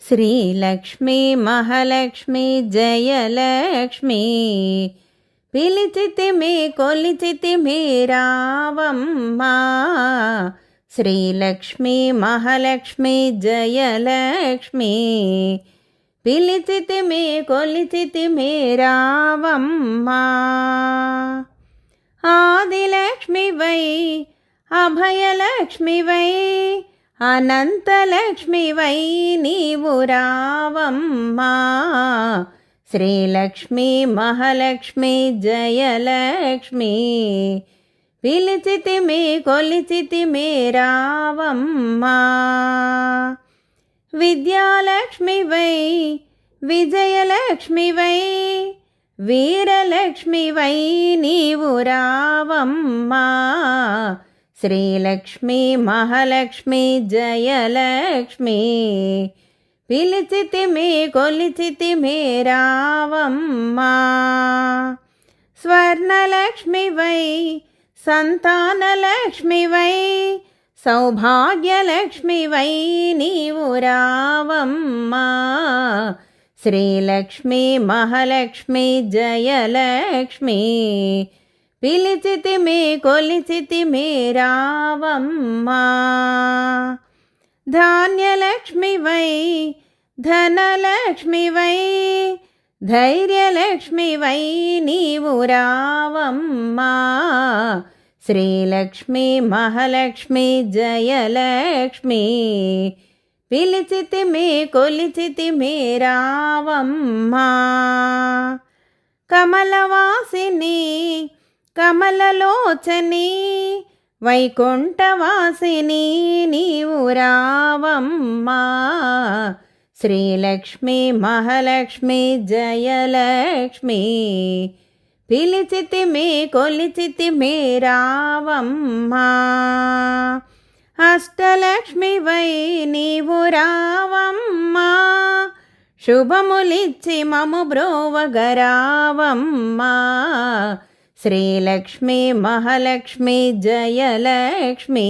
శ్రీలక్ష్మీ మహాలక్ష్మి జయలక్ష్మి పిలిచితిమి కొలిచితిమి రావమ్మా. శ్రీలక్ష్మీ మహాలక్ష్మి జయలక్ష్మి పిలిచితిమి కొలిచితిమి రావమ్మా. ఆదిలక్ష్మివై అభయలక్ష్మివై అనంతలక్ష్మివై నీవు రావమ్మా. శ్రీలక్ష్మీ మహాలక్ష్మి జయలక్ష్మి పిలిచితిమి కొలిచితిమి రావమ్మా. విద్యాలక్ష్మివై విజయలక్ష్మివై వీరలక్ష్మివై నీవు రావమ్మా. శ్రీలక్ష్మీ మహాలక్ష్మి జయలక్ష్మి పిలిచితిమి కొలిచితిమి రావమ్మా. స్వర్ణలక్ష్మివై సంతానలక్ష్మివై సౌభాగ్యలక్ష్మివై నీవు రావమ్మా. శ్రీలక్ష్మీ మహాలక్ష్మి జయలక్ష్మి పిలిచితిమి కొలిచితిమి రావమ్మా. ధాన్యలక్ష్మివై ధనలక్ష్మివై ధైర్యలక్ష్మివై నీవు రావమ్మా. శ్రీలక్ష్మీ మహాలక్ష్మి జయలక్ష్మి పిలిచితిమి కొలిచితిమి రావమ్మా. కమలవాసిని కమలలోచని వైకుంఠవాసిని నీవు రావమ్మా. శ్రీలక్ష్మీ మహాలక్ష్మి జయలక్ష్మి పిలిచితిమి కొలిచితిమి రావమ్మా. అష్టలక్ష్మివై నీవు రావమ్మా. శుభములిచ్చి మము బ్రోవగరావమ్మా. శ్రీలక్ష్మీ మహాలక్ష్మి జయలక్ష్మి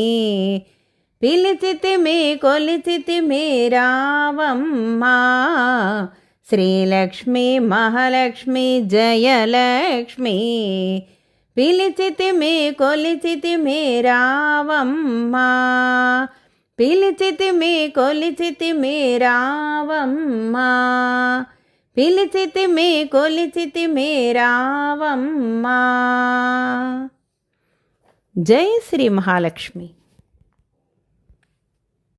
పిలిచితిమి కొలిచితిమి రావమ్మా. శ్రీలక్ష్మీ మహాలక్ష్మి జయలక్ష్మి పిలిచితిమి కొలిచితిమి రావమ్మా. పిలిచితిమి కొలిచితిమి రావమ్మా. పిలిచితిమి కొలిచితిమి రావమ్మా. జై శ్రీ మహాలక్ష్మి.